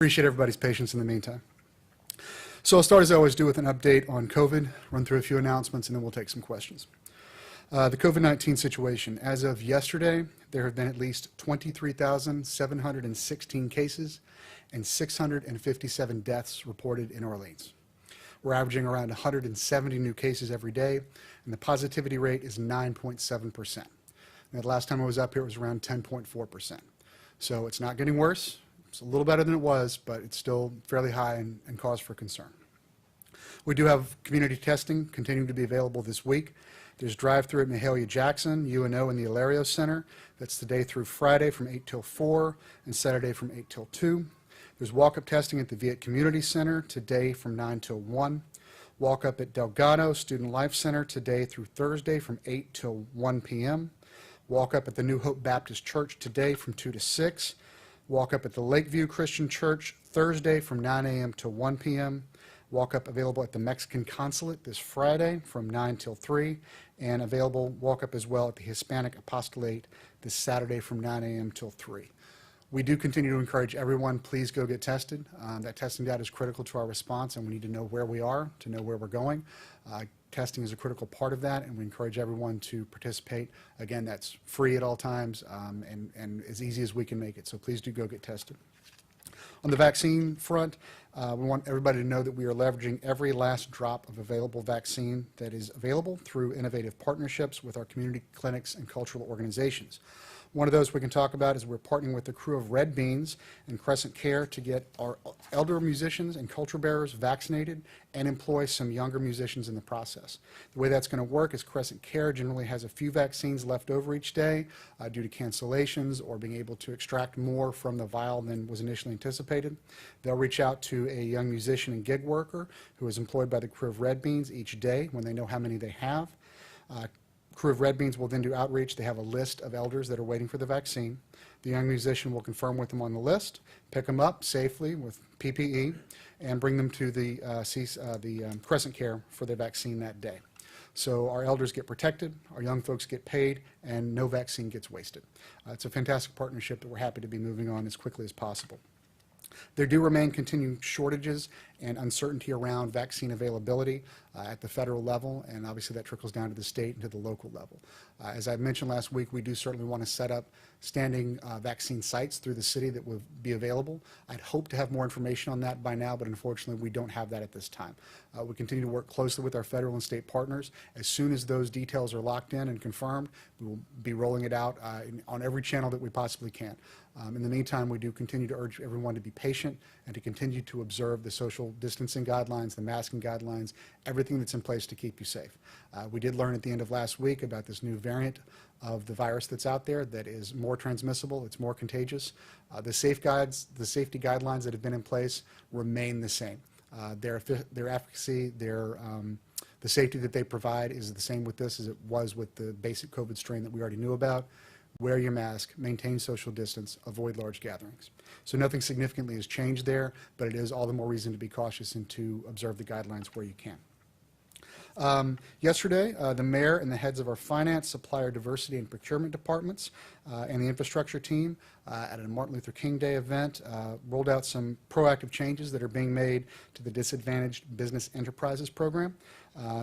Appreciate everybody's patience in the meantime. So I'll start as I always do with an update on COVID, run through a few announcements, and then we'll take some questions. The COVID-19 situation. As of yesterday, there have been at least 23,716 cases and 657 deaths reported in Orleans. We're averaging around 170 new cases every day, and the positivity rate is 9.7%. The last time I was up here, it was around 10.4%. So it's not getting worse. It's a little better than it was, but it's still fairly high and cause for concern. We do have community testing continuing to be available this week. There's drive-through at Mahalia Jackson, UNO, and the Hilario Center. That's today through Friday from 8 till 4 and Saturday from 8 till 2. There's walk-up testing at the Viet Community Center today from 9 till 1. Walk-up at Delgado Student Life Center today through Thursday from 8 till 1 p.m. Walk-up at the New Hope Baptist Church today from 2 to 6. Walk-up at the Lakeview Christian Church Thursday from 9 a.m. to 1 p.m. Walk-up available at the Mexican Consulate this Friday from 9 till 3, and available walk-up as well at the Hispanic Apostolate this Saturday from 9 a.m. till 3. We do continue to encourage everyone, please go get tested. That testing data is critical to our response, and we need to know where we are to know where we're going. Testing is a critical part of that, and we encourage everyone to participate. Again, that's free at all times and as easy as we can make it, so please do go get tested. On the vaccine front, we want everybody to know that we are leveraging every last drop of available vaccine that is available through innovative partnerships with our community clinics and cultural organizations. One of those we can talk about is we're partnering with the crew of Red Beans and Crescent Care to get our elder musicians and culture bearers vaccinated and employ some younger musicians in the process. The way that's going to work is Crescent Care generally has a few vaccines left over each day due to cancellations or being able to extract more from the vial than was initially anticipated. They'll reach out to a young musician and gig worker who is employed by the crew of Red Beans each day when they know how many they have. Crew of Red Beans will then do outreach. They have a list of elders that are waiting for the vaccine. The young musician will confirm with them on the list, pick them up safely with PPE, and bring them to the Crescent Care for their vaccine that day. So our elders get protected, our young folks get paid, and no vaccine gets wasted. It's a fantastic partnership that we're happy to be moving on as quickly as possible. There do remain continuing shortages and uncertainty around vaccine availability at the federal level, and obviously that trickles down to the state and to the local level. As I mentioned last week, we do certainly want to set up standing vaccine sites through the city that will be available. I'd hope to have more information on that by now, but unfortunately we don't have that at this time. We continue to work closely with our federal and state partners. As soon as those details are locked in and confirmed, we will be rolling it out on every channel that we possibly can. In the meantime, we do continue to urge everyone to be patient and to continue to observe the social distancing guidelines, the masking guidelines, everything that's in place to keep you safe. We did learn at the end of last week about this new variant of the virus that's out there that is more transmissible, it's more contagious. The safety guidelines that have been in place remain the same. Their efficacy, the safety that they provide is the same with this as it was with the basic COVID strain that we already knew about. Wear your mask, maintain social distance, avoid large gatherings. So nothing significantly has changed there, but it is all the more reason to be cautious and to observe the guidelines where you can. Yesterday, the mayor and the heads of our finance, supplier diversity, and procurement departments and the infrastructure team at a Martin Luther King Day event rolled out some proactive changes that are being made to the Disadvantaged Business Enterprises program.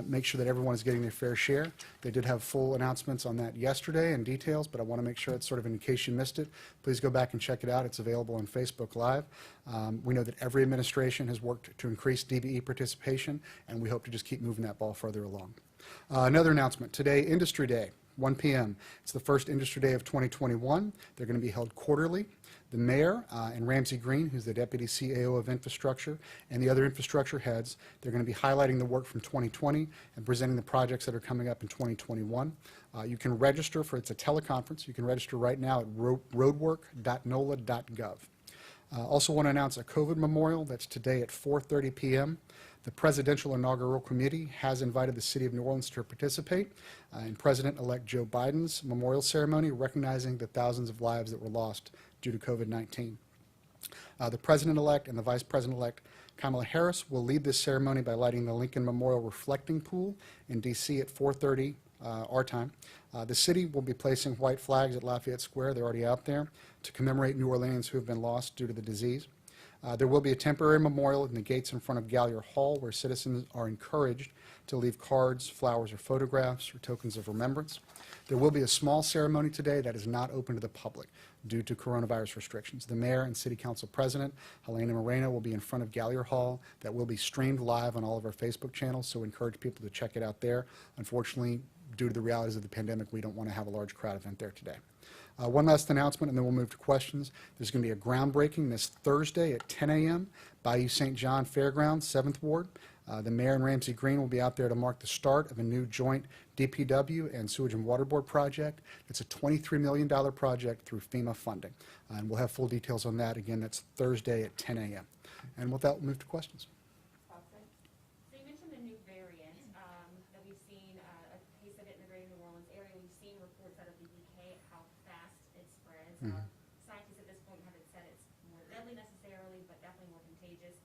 Make sure that everyone is getting their fair share. They did have full announcements on that yesterday and details, but I want to make sure it's sort of in case you missed it. Please go back and check it out. It's available on Facebook Live. We know that every administration has worked to increase DBE participation, and we hope to just keep moving that ball further along. Another announcement. Today, Industry Day, 1 p.m. It's the first Industry Day of 2021. They're going to be held quarterly. The mayor and Ramsey Green, who's the deputy CAO of infrastructure, and the other infrastructure heads, they're going to be highlighting the work from 2020 and presenting the projects that are coming up in 2021. You can register for, it's a teleconference. You can register right now at roadwork.nola.gov. Also want to announce a COVID memorial that's today at 4:30 p.m. The Presidential Inaugural Committee has invited the City of New Orleans to participate in President-elect Joe Biden's memorial ceremony, recognizing the thousands of lives that were lost due to COVID-19. The President-elect and the Vice President-elect Kamala Harris will lead this ceremony by lighting the Lincoln Memorial Reflecting Pool in D.C. at 4:30 our time. The city will be placing white flags at Lafayette Square, they're already out there, to commemorate New Orleans who have been lost due to the disease. There will be a temporary memorial in the gates in front of Gallier Hall where citizens are encouraged to leave cards, flowers, or photographs or tokens of remembrance. There will be a small ceremony today that is not open to the public due to coronavirus restrictions. The Mayor and City Council President, Helena Moreno, will be in front of Gallier Hall. That will be streamed live on all of our Facebook channels, so we encourage people to check it out there. Unfortunately, due to the realities of the pandemic, we don't want to have a large crowd event there today. One last announcement, and then we'll move to questions. There's going to be a groundbreaking this Thursday at 10 a.m. Bayou St. John Fairgrounds, 7th Ward. The Mayor and Ramsey Green will be out there to mark the start of a new joint DPW and Sewage and Water Board project. It's a $23 million project through FEMA funding. And we'll have full details on that. Again, that's Thursday at 10 a.m. And with that, we'll move to questions. So you mentioned a new variant that we've seen, a case of it in the greater New Orleans area. We've seen reports out of the UK how fast it spreads. Scientists at this point haven't said it's more deadly necessarily, but definitely more contagious.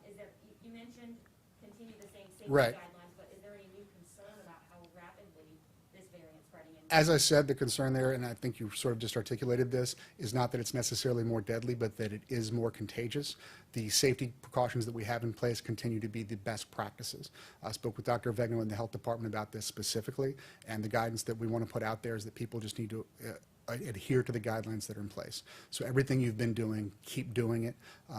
Is there, you mentioned continue the same safety guidelines, but is there any new concern about how rapidly this variant spreading? As I said, the concern there, and I think you sort of just articulated this, is not that it's necessarily more deadly, but that it is more contagious. The safety precautions that we have in place continue to be the best practices. I spoke with Dr. Vegno in the health department about this specifically, and the guidance that we want to put out there is that people just need to adhere to the guidelines that are in place. So everything you've been doing, keep doing it.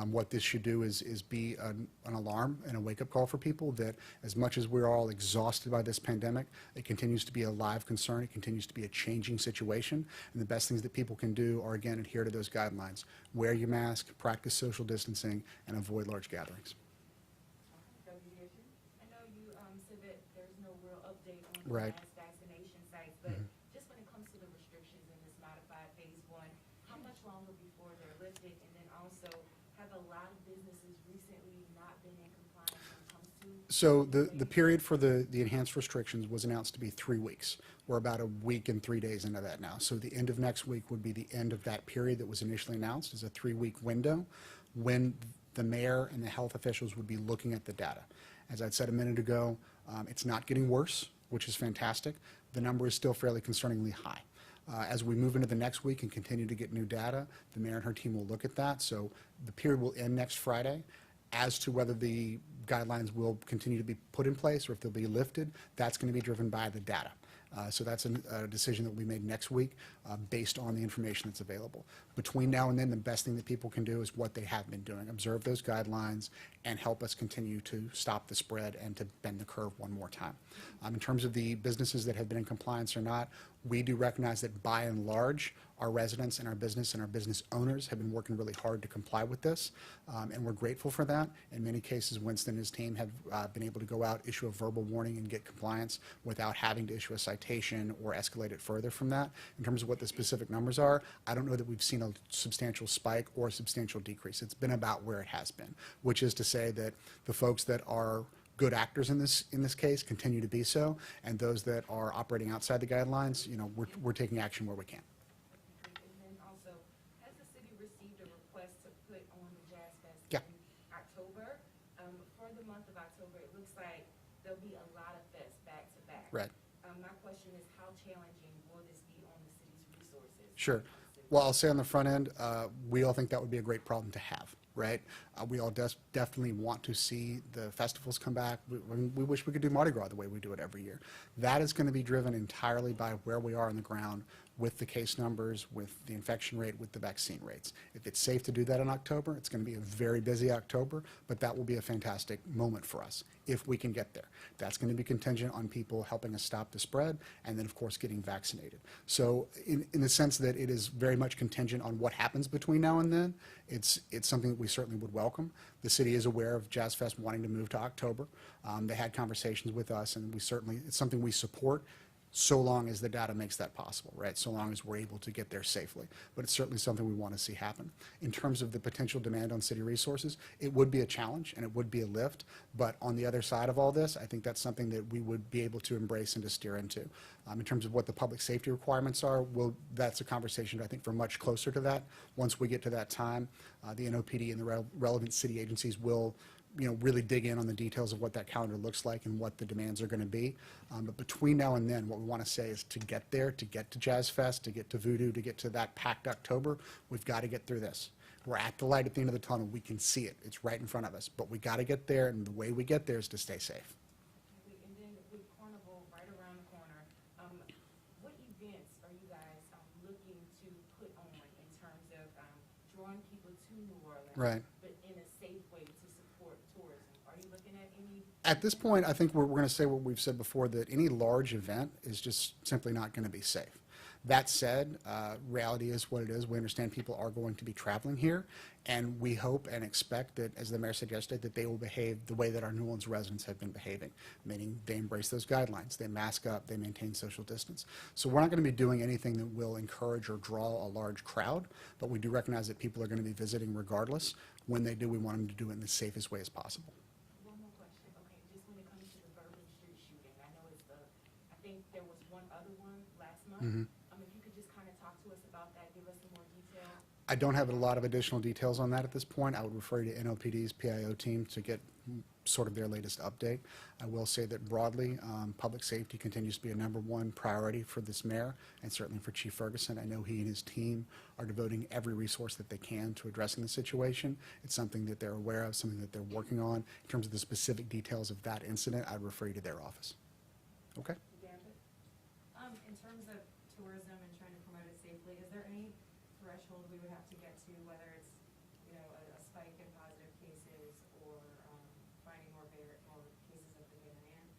What this should do is be an alarm and a wake-up call for people that as much as we're all exhausted by this pandemic, it continues to be a live concern. It continues to be a changing situation. And the best things that people can do are, again, adhere to those guidelines. Wear your mask, practice social distancing, and avoid large gatherings. I know you said that there's no real update on the Right. last vaccination sites, but just when it comes to the restrictions in this modified phase 1, how much longer before they're lifted? And then also, have a lot of businesses recently not been in compliance when it comes to? So the period for the enhanced restrictions was announced to be 3 weeks. We're about a week and 3 days into that now. So the end of next week would be the end of that period that was initially announced as a 3-week window when the mayor and the health officials would be looking at the data. As I'd said a minute ago, it's not getting worse, which is fantastic. The number is still fairly concerningly high. As we move into the next week and continue to get new data, the mayor and her team will look at that. So the period will end next Friday. As to whether the guidelines will continue to be put in place or if they'll be lifted, that's going to be driven by the data. So that's a decision that will be made next week based on the information that's available. Between now and then, the best thing that people can do is what they have been doing. Observe those guidelines and help us continue to stop the spread and to bend the curve one more time. In terms of the businesses that have been in compliance or not, we do recognize that by and large, our residents and our business owners have been working really hard to comply with this, and we're grateful for that. In many cases, Winston and his team have been able to go out, issue a verbal warning, and get compliance without having to issue a citation or escalate it further from that. In terms of what the specific numbers are, I don't know that we've seen a substantial spike or a substantial decrease. It's been about where it has been, which is to say that the folks that are good actors in this case continue to be so, and those that are operating outside the guidelines, you know, we're taking action where we can. And then also, has the city received a request to put on the Jazz Fest Yeah. in October? For the month of October, it looks like there'll be a lot of fests back to back. Right. My question is, how challenging will this be on the city's resources? Sure. Well, I'll say on the front end, we all think that would be a great problem to have, right? We all definitely want to see the festivals come back. We wish we could do Mardi Gras the way we do it every year. That is going to be driven entirely by where we are on the ground with the case numbers, with the infection rate, with the vaccine rates. If it's safe to do that in October, it's going to be a very busy October, but that will be a fantastic moment for us if we can get there. That's going to be contingent on people helping us stop the spread and then, of course, getting vaccinated. So in the sense that it is very much contingent on what happens between now and then, it's something that we certainly would welcome. The city is aware of Jazz Fest wanting to move to October. They had conversations with us, and it's something we support, so long as the data makes that possible, right? So long as we're able to get there safely. But it's certainly something we want to see happen. In terms of the potential demand on city resources, it would be a challenge and it would be a lift. But on the other side of all this, I think that's something that we would be able to embrace and to steer into. In terms of what the public safety requirements are, that's a conversation, I think, for much closer to that. Once we get to that time, the NOPD and the relevant city agencies will really dig in on the details of what that calendar looks like and what the demands are going to be. But between now and then, what we want to say is to get there, to get to Jazz Fest, to get to Voodoo, to get to that packed October, we've got to get through this. We're at the light at the end of the tunnel. We can see it. It's right in front of us. But we got to get there, and the way we get there is to stay safe. And then with Carnival right around the corner, what events are you guys looking to put on in terms of drawing people to New Orleans? Right. But in a safe way to support tourism? Are you looking at any? At this point, I think we're going to say what we've said before, that any large event is just simply not going to be safe. That said, reality is what it is. We understand people are going to be traveling here, and we hope and expect that, as the mayor suggested, that they will behave the way that our New Orleans residents have been behaving, meaning they embrace those guidelines, they mask up, they maintain social distance. So we're not going to be doing anything that will encourage or draw a large crowd, but we do recognize that people are going to be visiting regardless. When they do, we want them to do it in the safest way as possible. One more question. Okay, just when it comes to the Bourbon Street shooting, I know I think there was one other one last month. If you could just kind of talk to us about that, give us some more detail. I don't have a lot of additional details on that at this point. I would refer you to NOPD's PIO team to get sort of their latest update. I will say that broadly, public safety continues to be a #1 priority for this mayor and certainly for Chief Ferguson. I know he and his team are devoting every resource that they can to addressing the situation. It's something that they're aware of, something that they're working on. In terms of the specific details of that incident, I'd refer you to their office. Okay? In terms of tourism and trying to promote it safely, is there any threshold we would have to get to, whether it's, a spike in positive cases or finding more cases of the variant?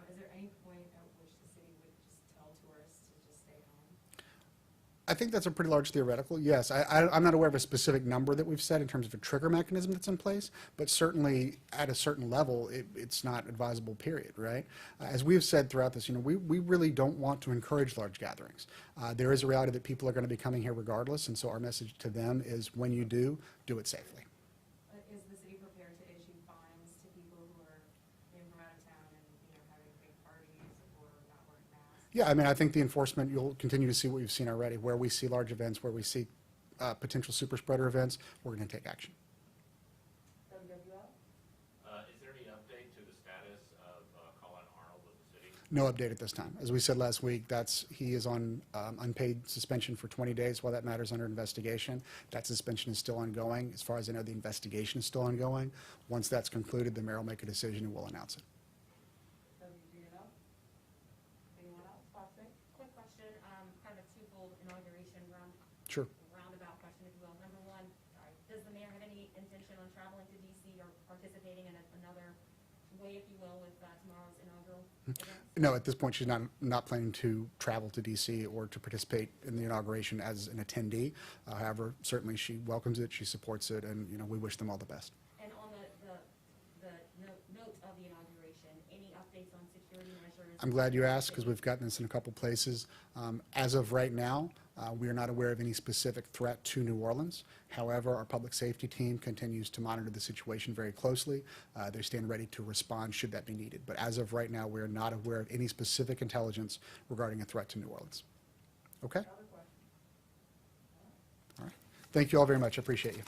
Is there any point at which the city would just tell tourists to just stay home? I think that's a pretty large theoretical. Yes, I'm not aware of a specific number that we've set in terms of a trigger mechanism that's in place, but certainly at a certain level, it's not advisable, period, right? As we've said throughout this, we really don't want to encourage large gatherings. There is a reality that people are going to be coming here regardless, and so our message to them is when you do it safely. Is the city prepared to issue fines to people who are in from out of town and, having big parties or not wearing masks? Yeah, I think the enforcement, you'll continue to see what we've seen already. Where we see large events, where we see potential super spreader events, we're going to take action. WWL? Is there any update to the status of Colin Arnold with the city? No update at this time. As we said last week, he is on unpaid suspension for 20 days while that matter is under investigation. That suspension is still ongoing. As far as I know, the investigation is still ongoing. Once that's concluded, the mayor will make a decision and we'll announce it. WWL? Anyone else? Foxy? Quick question, kind of a twofold inauguration Sure. roundabout question, if you will. Number one, does the mayor have any intention on traveling to DC or participating in another way, if you will, with tomorrow's inaugural event? No, at this point, she's not planning to travel to DC or to participate in the inauguration as an attendee. However, certainly she welcomes it, she supports it, and we wish them all the best. And on the note of the inauguration, any updates on security measures? I'm glad you asked because we've gotten this in a couple places. As of right now, we are not aware of any specific threat to New Orleans. However, our public safety team continues to monitor the situation very closely. They stand ready to respond should that be needed. But as of right now, we are not aware of any specific intelligence regarding a threat to New Orleans. Okay? Other questions? All right. Thank you all very much. I appreciate you.